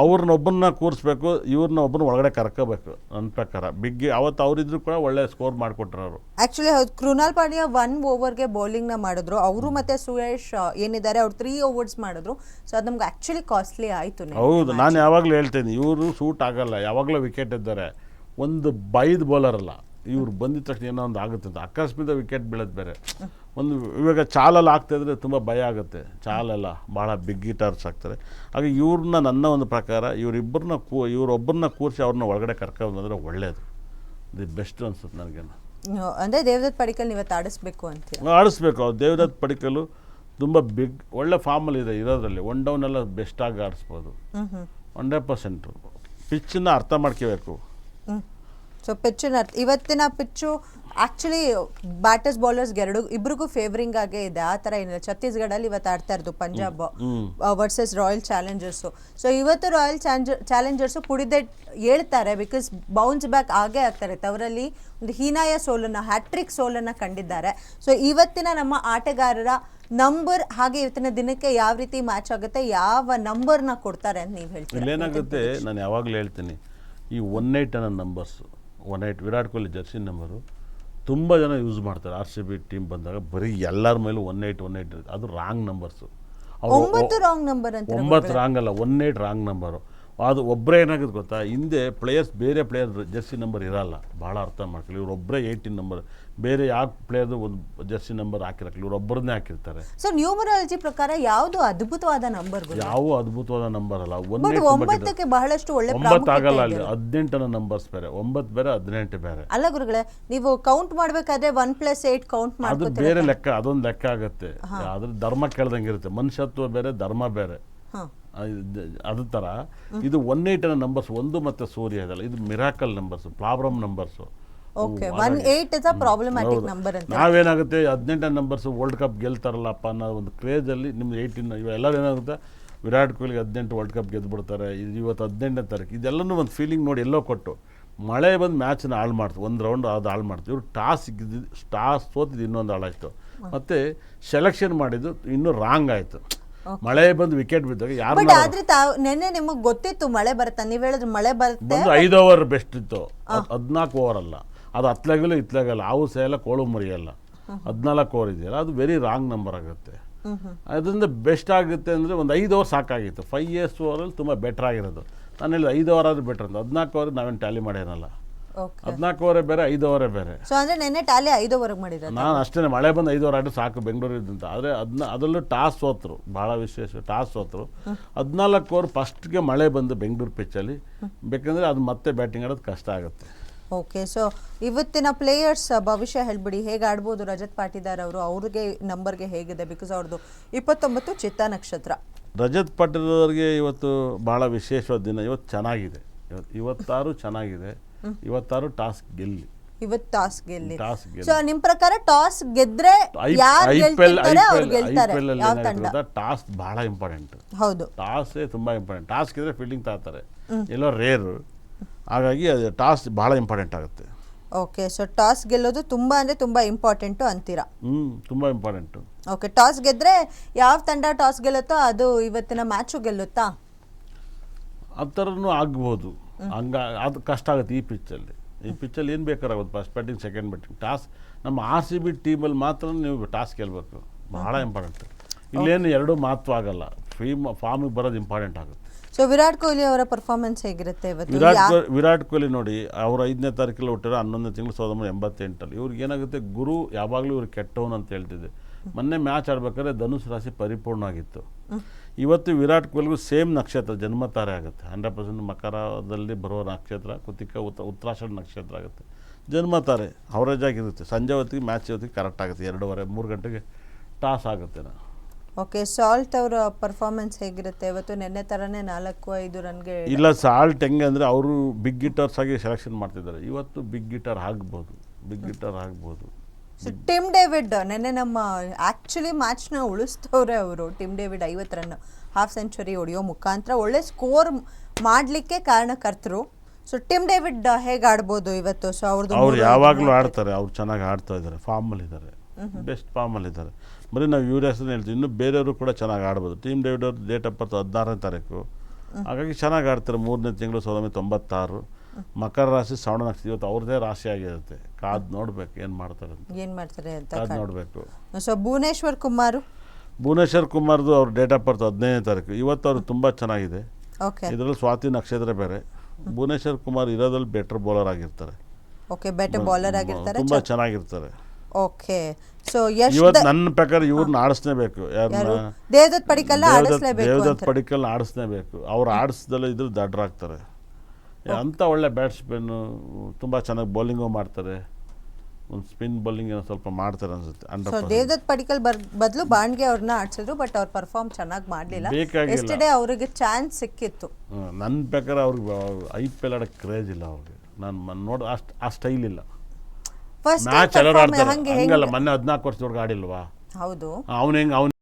ಅವ್ರನ್ನೊಬ್ಬನ್ನ ಕೂರಿಸ್ಬೇಕು, ಇವ್ರನ್ನ ಒಬ್ಬನ ಒಳಗಡೆ ಕರ್ಕೋಬೇಕು ನನ್ನ ಪ್ರಕಾರ. ಬಿಗ್ ಅವತ್ತು ಅವರಿದ್ರು ಕೂಡ ಒಳ್ಳೆ ಸ್ಕೋರ್ ಮಾಡಿಕೊಟ್ರು ಅವರು. ಆಕ್ಚುಲಿ ಕೃಣಾಲ್ ಪಾಂಡ್ಯ 1 ಓವರ್ಗೆ ಬೌಲಿಂಗ್ನ ಮಾಡಿದ್ರು. ಅವರು ಮತ್ತೆ ಸುರೇಶ್ ಏನಿದ್ದಾರೆ ಅವ್ರು 3 ಓವರ್ಸ್ ಮಾಡಿದ್ರು. ಸೊ ಅದು ನಮ್ಗೆ ಆಕ್ಚುಲಿ ಕಾಸ್ಟ್ಲಿ ಆಯಿತು. ಹೌದು, ನಾನು ಯಾವಾಗಲೂ ಹೇಳ್ತೇನೆ ಇವರು ಸೂಟ್ ಆಗಲ್ಲ. ಯಾವಾಗಲೂ ವಿಕೆಟ್ ಇದ್ದಾರೆ, ಒಂದು ಬೈದ್ ಬೌಲರ್ ಅಲ್ಲ ಇವ್ರು. ಬಂದಿದ ತಕ್ಷಣ ಏನೋ ಒಂದು ಆಗುತ್ತೆ ಅಂತ ಅಕಸ್ಮಾತ್ ವಿಕೆಟ್ ಬೀಳೋದು ಬೇರೆ. ಒಂದು ಇವಾಗ ಚಾಲೆಲ್ಲ ಆಗ್ತಾಯಿದ್ರೆ ತುಂಬ ಭಯ ಆಗುತ್ತೆ. ಚಾಲೆಲ್ಲ ಭಾಳ ಬಿಗ್ ಹಿಟರ್ಸ್ ಆಗ್ತಾರೆ. ಹಾಗೆ ಇವ್ರನ್ನ ನನ್ನ ಒಂದು ಪ್ರಕಾರ ಇವರೊಬ್ಬರನ್ನ ಕೂರಿಸಿ ಅವ್ರನ್ನ ಒಳಗಡೆ ಕರ್ಕೊಂಡ್ಬಂದ್ರೆ ಒಳ್ಳೆಯದು, ದಿ ಬೆಸ್ಟ್ ಅನ್ಸುತ್ತೆ ನನಗೇನು. ಅಂದರೆ ದೇವದತ್ ಪಡಿಕ್ಕಲ್ ಇವತ್ತು ಆಡಿಸ್ಬೇಕು ಅಂತ ಆಡಿಸ್ಬೇಕು. ಅವ್ರು ದೇವದತ್ ಪಡಿಕ್ಕಲು ತುಂಬ ಒಳ್ಳೆ ಫಾರ್ಮಲ್ಲಿದೆ ಇರೋದ್ರಲ್ಲಿ. 1 ಡೌನ್ ಎಲ್ಲ ಬೆಸ್ಟಾಗಿ ಆಡಿಸ್ಬೋದು 100%. ಪಿಚ್ಚನ್ನ ಅರ್ಥ ಮಾಡ್ಕೋಬೇಕು. ಸೊ ಪಿಚ್ಚಿನ ಇವತ್ತಿನ ಪಿಚ್ಚು ಆ್ಯಕ್ಚುಲಿ ಬ್ಯಾಟರ್ಸ್ ಬೌಲರ್ಸ್ ಇಬ್ರಿಗೂ ಫೇವರಿಂಗ್ ಆಗೇ ಇದೆ. ಆ ಥರ ಏನಿಲ್ಲ. ಛತ್ತೀಸ್ಗಢಲ್ಲಿ ಇವತ್ತು ಆಡ್ತಾ ಇರೋದು ಪಂಜಾಬ್ ವರ್ಸಸ್ ರಾಯಲ್ ಚಾಲೆಂಜರ್ಸು. ಸೊ ಇವತ್ತು ರಾಯಲ್ ಚಾಲೆಂಜರ್ಸು ಕುಡಿದೇ ಹೇಳ್ತಾರೆ, ಬಿಕಾಸ್ ಬೌನ್ಸ್ ಬ್ಯಾಕ್ ಆಗೇ ಆಗ್ತಾರೆ. ತವರಲ್ಲಿ ಒಂದು ಹೀನಾಯ ಸೋಲನ್ನು, ಹ್ಯಾಟ್ರಿಕ್ ಸೋಲನ್ನು ಕಂಡಿದ್ದಾರೆ. ಸೊ ಇವತ್ತಿನ ನಮ್ಮ ಆಟಗಾರರ ನಂಬರ್ ಹಾಗೆ ಇವತ್ತಿನ ದಿನಕ್ಕೆ ಯಾವ ರೀತಿ ಮ್ಯಾಚ್ ಆಗುತ್ತೆ, ಯಾವ ನಂಬರ್ನ ಕೊಡ್ತಾರೆ ಅಂತ ನೀವು ಹೇಳ್ತೀರಿ? ಇಲ್ಲೇನಾಗುತ್ತೆ, ನಾನು ಯಾವಾಗಲೂ ಹೇಳ್ತೀನಿ, ಈ 18 ಅನ್ನೋ numbers 18 Virat Kohli Jersey number ತುಂಬ ಜನ ಯೂಸ್ ಮಾಡ್ತಾರೆ. RCB ಟೀಮ್ ಬಂದಾಗ ಬರೀ ಎಲ್ಲರ ಮೇಲೂ 18 ಅದು ರಾಂಗ್ ನಂಬರ್ಸು. 9 ರಾಂಗ್ ನಂಬರ್ ಅಂತ. 9 ರಾಂಗ್ ಅಲ್ಲ, 18 ರಾಂಗ್ ನಂಬರು. ಅದು ಒಬ್ಬರೇ ಏನಾಗುತ್ತೆ ಗೊತ್ತಾ, ಹಿಂದೆ ಬೇರೆ ಪ್ಲೇಯರ್ ಜರ್ಸಿ ನಂಬರ್ ಇರಲ್ಲ. ಭಾಳ ಅರ್ಥ ಮಾಡ್ಕೊಳ್ಳಿ. ಇವ್ರೊಬ್ಬರೇ 18 ನಂಬರ್, ಬೇರೆ ಯಾವ ಪ್ಲೇಯರ್ದು ಒಂದು ಜರ್ಸಿ ನಂಬರ್ ಹಾಕಿರಲ್ಲ, ಇವ್ರೊಬ್ಬರನ್ನೇ ಹಾಕಿರ್ತಾರೆ. ಸೊ ನ್ಯೂಮರಾಲಜಿ ಪ್ರಕಾರ ಯಾವುದು ಅದ್ಭುತವಾದ ನಂಬರ್? ಯಾವ ಅದ್ಭುತವಾದ ನಂಬರ್ ಅಲ್ಲ. 9ಕ್ಕೆ ಬಹಳಷ್ಟು ಒಳ್ಳೆ 9 ಆಗಲ್ಲ, ಅಲ್ಲಿ 18 ನಂಬರ್ಸ್ ಬೇರೆ, 9 ಬೇರೆ 18 ಬೇರೆ. ಅಲ್ಲ ಗುರುಗಳೇ, ನೀವು ಕೌಂಟ್ ಮಾಡ್ಬೇಕಾದ್ರೆ 1+8 ಕೌಂಟ್ ಅದು ಬೇರೆ ಲೆಕ್ಕ, ಅದೊಂದು ಲೆಕ್ಕ ಆಗುತ್ತೆ. ಅದ್ರ ಧರ್ಮ ಕೇಳ್ದಂಗೆ ಇರುತ್ತೆ. ಮನುಷ್ಯತ್ವ ಬೇರೆ, ಧರ್ಮ ಬೇರೆ. ಅದ ಥರ ಇದು 18 ನಂಬರ್ಸ್. 1 ಮತ್ತು ಸೂರ್ಯ ಇದಲ್ಲ, ಇದು ಮಿರಾಕಲ್ ನಂಬರ್ಸ್, ಪ್ರಾಬ್ಲಮ್ ನಂಬರ್ಸು. ನಾವೇನಾಗುತ್ತೆ 18 ನಂಬರ್ಸ್ ವರ್ಲ್ಡ್ ಕಪ್ ಗೆಲ್ತಾರಲ್ಲಪ್ಪ ಅನ್ನೋ ಒಂದು ಕ್ರೇಜಲ್ಲಿ ನಿಮ್ದು 18 ಇವೆಲ್ಲರೂ ಏನಾಗುತ್ತೆ, ವಿರಾಟ್ ಕೊಹ್ಲಿಗೆ 18 ವರ್ಲ್ಡ್ ಕಪ್ ಗೆದ್ದುಬಿಡ್ತಾರೆ, ಇವತ್ತು 18ನೇ ತಾರೀಕು, ಇದೆಲ್ಲನೂ ಒಂದು ಫೀಲಿಂಗ್ ನೋಡಿ ಎಲ್ಲೋ ಕೊಟ್ಟು ಮಳೆ ಬಂದು ಮ್ಯಾಚನ್ನ ಹಾಳು ಮಾಡ್ತು. ಒಂದು ರೌಂಡ್ ಅದು ಹಾಳು ಮಾಡ್ತು. ಇವರು ಟಾಸ್ ಸೋತಿದ್ದು ಇನ್ನೊಂದು ಹಾಳಾಯಿತು. ಮತ್ತು ಸೆಲೆಕ್ಷನ್ ಮಾಡಿದ್ದು ಇನ್ನೂ ರಾಂಗ್ ಆಯಿತು. ಮಳೆ ಬಂದು ವಿಕೆಟ್ ಬಿದ್ದಾಗ ಯಾರು ನೆನ್ನೆ ನಿಮಗೆ ಗೊತ್ತಿತ್ತು ಮಳೆ ಬರುತ್ತೆ, ನೀವು ಹೇಳಿದ್ರೆ ಮಳೆ ಬರುತ್ತೆ. 5 ಓವರ್ ಬೆಸ್ಟ್ ಇತ್ತು, 14 ಓವರ್ ಅಲ್ಲ. ಅದು ಹತ್ಲಾಗಲ್ಲ ಇತ್ಲಾಗಲ್ಲ, ಹಾವು ಸೇಯಲ್ಲ ಕೋಳು ಮರಿಯಲ್ಲ. 14 ಓವರ್ ಇದೆಯಲ್ಲ, ಅದು ವೆರಿ ರಾಂಗ್ ನಂಬರ್ ಆಗುತ್ತೆ. ಅದರಿಂದ ಬೆಸ್ಟ್ ಆಗುತ್ತೆ ಅಂದರೆ ಒಂದು 5 ಓವರ್ ಸಾಕಾಗಿತ್ತು. 5 ಇಯರ್ಸ್ ಓವರಲ್ಲಿ ತುಂಬ ಬೆಟರ್ ಆಗಿರೋದು. ನಾನು ಹೇಳಿದ 5 ಓವರ್ ಆದರೂ ಬೆಟರ್ ಅಂತ. 14 ಓವರ್ ನಾವೇನು ಟ್ಯಾಲಿ ಮಾಡೇನಲ್ಲ. 14 ಓವರೇ ಬೇರೆ, 5 ಓವರೇ ಬೇರೆ. ಸೊ ಅಂದರೆ ನೆನ್ನೆ ಟ್ಯಾಲಿ 5 ಓವರ್ಗೆ ಮಾಡಿದ್ರು. ನಾನು ಅಷ್ಟೇ, ಮಳೆ ಬಂದು 5 ಓವರ್ ಆಡಿ ಸಾಕು ಬೆಂಗಳೂರಿದ್ದಂತ. ಆದರೆ ಅದರಲ್ಲೂ ಟಾಸ್ ಸೋತರು, ಭಾಳ ವಿಶೇಷ. ಟಾಸ್ ಸೋತರು 14 ಓವರ್ ಫಸ್ಟ್ಗೆ ಮಳೆ ಬಂದು ಬೆಂಗಳೂರು ಪಿಚ್ಚಲ್ಲಿ. ಬೇಕಂದರೆ ಅದು ಮತ್ತೆ ಬ್ಯಾಟಿಂಗ್ ಆಡೋದು ಕಷ್ಟ ಆಗುತ್ತೆ. ಓಕೆ, ಸೊ ಇವತ್ತಿನ ಪ್ಲೇಯರ್ಸ್ ಭವಿಷ್ಯ ಹೇಳ್ಬಿಡಿ, ಹೇಗೆ ಆಡ್ಬೋದು ರಜತ್ ಪಾಟೀದಾರ್ ಅವರು? ಅವ್ರಿಗೆ ನಂಬರ್ಗೆ ಹೇಗಿದೆ? ಬಿಕಾಸ್ ಅವ್ರದ್ದು 29 ಚಿತ್ತಾ ನಕ್ಷತ್ರ. ರಜತ್ ಪಾಟೀದಾರ್ ಅವರಿಗೆ ಇವತ್ತು ಭಾಳ ವಿಶೇಷವಾದ ದಿನ. ಇವತ್ತು ಚೆನ್ನಾಗಿದೆ, ಇವತ್ತಾರು ಚೆನ್ನಾಗಿದೆ. ಇವತ್ತಾರು ಟಾಸ್ ಗೆಲ್ಲಿ. ಇವತ್ತು ಟಾಸ್ ಗೆಲ್ಲಿ. ಸೊ ನಿಮ್ಮ ಪ್ರಕಾರ ಟಾಸ್ ಗೆದ್ರೆ ಟಾಸ್ ಬಹಳ ಇಂಪಾರ್ಟೆಂಟ್. ಹೌದು, ಟಾಸ್ ತುಂಬಾ ಇಂಪಾರ್ಟೆಂಟ್. ಟಾಸ್ ಗೆದ್ರೆ ಫೀಲ್ಡಿಂಗ್ ತಾತಾರೆ, ಎಲ್ಲೋ ರೇರು. ಹಾಗಾಗಿ ಅದು ಟಾಸ್ ಬಹಳ ಇಂಪಾರ್ಟೆಂಟ್ ಆಗುತ್ತೆ. ಓಕೆ, ಸೊ ಟಾಸ್ ಗೆಲ್ಲೋದು ತುಂಬಾ ಅಂದರೆ ತುಂಬಾ ಇಂಪಾರ್ಟೆಂಟು ಅಂತೀರಾ? ತುಂಬಾ ಇಂಪಾರ್ಟೆಂಟು. ಓಕೆ, ಟಾಸ್ ಗೆದ್ರೆ ಯಾವ ತಂಡ ಟಾಸ್ ಗೆಲ್ಲುತ್ತೋ ಅದು ಇವತ್ತಿನ ಮ್ಯಾಚು ಗೆಲ್ಲುತ್ತಾ? ಆ ಥರನೂ ಆಗ್ಬೋದು. ಅದು ಕಷ್ಟ ಆಗುತ್ತೆ ಈ ಪಿಚ್ಚಲ್ಲಿ. ಈ ಪಿಚ್ಚಲ್ಲಿ ಏನು ಬೇಕಾಗುತ್ತೆ, first batting, second batting. Toss ನಮ್ಮ RCB ಟೀಮಲ್ಲಿ ಮಾತ್ರ ನೀವು ಟಾಸ್ ಗೆಲ್ಲಬೇಕು, ಭಾಳ ಇಂಪಾರ್ಟೆಂಟ್. ಇಲ್ಲೇನು ಎರಡೂ ಮಹತ್ವ ಆಗಲ್ಲ, ಫಾರ್ಮಿಗೆ ಬರೋದು ಇಂಪಾರ್ಟೆಂಟ್ ಆಗುತ್ತೆ. ಸೊ ವಿರಾಟ್ ಕೊಹ್ಲಿ ಅವರ ಪರ್ಫಾರ್ಮೆನ್ಸ್ ಹೇಗಿರುತ್ತೆ ಇವತ್ತು? ವಿರಾಟ್ ಕೊಹ್ಲಿ ನೋಡಿ, ಅವರು 5ನೇ ತಾರೀಕಲ್ಲಿ ಹುಟ್ಟಿರೋ 11ನೇ ತಿಂಗಳು 1988. ಇವ್ರಿಗೆ ಏನಾಗುತ್ತೆ, ಗುರು ಯಾವಾಗಲೂ ಇವ್ರಿಗೆ ಕೆಟ್ಟವನು ಅಂತ ಹೇಳ್ತಿದ್ದೆ. ಮೊನ್ನೆ ಮ್ಯಾಚ್ ಆಡ್ಬೇಕಾದ್ರೆ ಧನುಷ್ ರಾಶಿ ಪರಿಪೂರ್ಣ ಆಗಿತ್ತು. ಇವತ್ತು ವಿರಾಟ್ ಕೊಹ್ಲಿಗೂ ಸೇಮ್ ನಕ್ಷತ್ರ ಜನ್ಮತಾರೆ ಆಗುತ್ತೆ. 100% ಮಕರದಲ್ಲಿ ಬರೋ ನಕ್ಷತ್ರ ಕೃತಿಕ ಉತ್ತರಾಷಾಢ ನಕ್ಷತ್ರ ಆಗುತ್ತೆ. ಜನ್ಮತಾರೆ ಅವರೇಜ್ ಆಗಿರುತ್ತೆ. ಸಂಜೆ ಹೊತ್ತಿಗೆ ಮ್ಯಾಚ್ ಹೊತ್ತಿಗೆ ಕರೆಕ್ಟ್ ಆಗುತ್ತೆ. 2:30-3 ಗಂಟೆಗೆ ಟಾಸ್ ಆಗುತ್ತೆ. ಓಕೆ, ಸಾಲ್ಟ್ ಅವರ ಪರ್ಫಾರ್ಮೆನ್ಸ್ ಹೇಗಿರುತ್ತೆ ಇವತ್ತು? ನೆನ್ನೆ ಥರನೇ 4-5 ರನ್ಗೆ ಇಲ್ಲ. ಸಾಲ್ಟ್ ಹೆಂಗೆ ಅಂದರೆ ಅವರು ಬಿಗ್ ಹಿಟರ್ಸ್ ಆಗಿ ಸೆಲೆಕ್ಷನ್ ಮಾಡ್ತಿದ್ದಾರೆ. ಇವತ್ತು ಬಿಗ್ ಹಿಟರ್ ಆಗ್ಬೋದು. ಟಿಮ್ ಡೇವಿಡ್ ನೆನ್ನೆ ನಮ್ಮ ಆ್ಯಕ್ಚುಲಿ ಮ್ಯಾಚ್ನ ಉಳಿಸ್ತವ್ರೆ ಅವರು. Tim David 50 run half century ಹೊಡೆಯೋ ಮುಖಾಂತರ ಒಳ್ಳೆ ಸ್ಕೋರ್ ಮಾಡಲಿಕ್ಕೆ ಕಾರಣಕರ್ತರು. ಸೊ ಟಿಮ್ ಡೇವಿಡ್ ಹೇಗೆ ಆಡ್ಬೋದು ಇವತ್ತು? ಸೊ ಅವ್ರು ಯಾವಾಗಲೂ ಆಡ್ತಾರೆ, ಅವ್ರು ಚೆನ್ನಾಗಿ ಆಡ್ತಾ ಇದ್ದಾರೆ, ಫಾರ್ಮಲ್ಲಿದ್ದಾರೆ, ಬೆಸ್ಟ್ ಫಾರ್ಮಲ್ಲಿದ್ದಾರೆ. ಬರೀ ನಾವು ಇವ್ರ ಹೆಸರು ಹೇಳ್ತೀವಿ, ಇನ್ನೂ ಬೇರೆಯವರು ಕೂಡ ಚೆನ್ನಾಗಿ ಆಡ್ಬೋದು. ಟಿಮ್ ಡೇವಿಡ್ ಅವ್ರ ಡೇಟ್ ಆಫ್ ಬರ್ತ್ 16ನೇ ತಾರೀಕು. ಹಾಗಾಗಿ ಚೆನ್ನಾಗಿ ಆಡ್ತಾರೆ. 3ನೇ ತಿಂಗಳು 1996. ಮಕರ ರಾಶಿ ಶ್ರವಣ ನಕ್ಷತ್ರ, ಇವತ್ತು ಅವ್ರದ್ದೇ ರಾಶಿ ಆಗಿರುತ್ತೆ. ಕಾದು ನೋಡ್ಬೇಕು ಏನು ಮಾಡ್ತಾರೆ ಅಂತ, ಏನ್ ಮಾಡ್ತಾರೆ ಅಂತ ಕಾದು ನೋಡಬೇಕು. ಸೊ ಭುವನೇಶ್ವರ್ ಕುಮಾರ್. ಭುವನೇಶ್ವರ್ ಕುಮಾರ್ದು ಅವ್ರ ಡೇಟ್ ಆಫ್ ಬರ್ತ್ 15ನೇ ತಾರೀಕು. ಇವತ್ತು ಅವ್ರು ತುಂಬ ಚೆನ್ನಾಗಿದೆ. ಓಕೆ ಇದರಲ್ಲಿ ಸ್ವಾತಿ ನಕ್ಷತ್ರ ಬೇರೆ. ಭುವನೇಶ್ವರ್ ಕುಮಾರ್ ಇರೋದ್ರಲ್ಲಿ ಬೆಟರ್ ಬೌಲರ್ ಆಗಿರ್ತಾರೆ, ಓಕೆ ಬೆಟರ್ ಬೌಲರ್ ಆಗಿರ್ತಾರೆ. ತುಂಬ ಚೆನ್ನಾಗಿರ್ತಾರೆ. ಓಕೆ ಸೊ ಯಶ್ ಇವತ್ತು ನನ್ನ ಪ್ರಕಾರ ಇವ್ರನ್ನ ಆಡಿಸ್ಲೇಬೇಕು. ಯಾರನ್ನ? ದೇವದತ್ ಪಡಿಕಲ್ ಆಡಿಸ್ಲೇಬೇಕು. ದೇವದತ್ ಪಡಿಕಲ್ ಆಡಿಸ್ಲೇಬೇಕು. ಅವ್ರು ಆಡಿಸ್ದಲ್ಲ ಇದ್ರ ದಡ್ರಾಗ್ತಾರೆ. ಅಂಥ ಒಳ್ಳೆ ಬ್ಯಾಟ್ಸ್ಮನ್ನು, ತುಂಬ ಚೆನ್ನಾಗಿ ಬೌಲಿಂಗು ಮಾಡ್ತಾರೆ. ಒಂದು ಸ್ಪಿನ್ ಬೌಲಿಂಗ್ ಏನೋ ಸ್ವಲ್ಪ ಮಾಡ್ತಾರೆ ಅನ್ಸುತ್ತೆ. ಸೊ ದೇವದತ್ ಪಡಿಕಲ್ ಬದಲು ಬಾಂಡ್ಗೆ ಅವ್ರನ್ನ ಆಡ್ಸಿದ್ರು, ಬಟ್ ಅವ್ರ ಪರ್ಫಾರ್ಮ್ ಚೆನ್ನಾಗಿ ಮಾಡಲಿಲ್ಲ. ಬೇಕಾಗಿಲ್ಲ. ಎಸ್ಟರ್ಡೇ ಅವರಿಗೆ ಚಾನ್ಸ್ ಸಿಕ್ಕಿತ್ತು. ನನ್ನ ಪ್ರಕಾರ ಅವ್ರಿಗೆ IPL ಆಡೋಕ್ಕೆ ಕ್ರೇಜ್ ಇಲ್ಲ ಅವ್ರಿಗೆ. ನಾನು ನೋಡಿ ಆ ಸ್ಟೈಲ್ ಇಲ್ಲ. ಫಸ್ಟ್ ಮ್ಯಾಚ್ ಎಲ್ಲರೂ ಆಡ್ತಾರೆ ಹಂಗಲ್ಲ. ಮೊನ್ನೆ 14 ವರ್ಷದೊಳಗೆ ಆಡಿಲ್ವಾ? ಹೌದು. ಅವ್ನು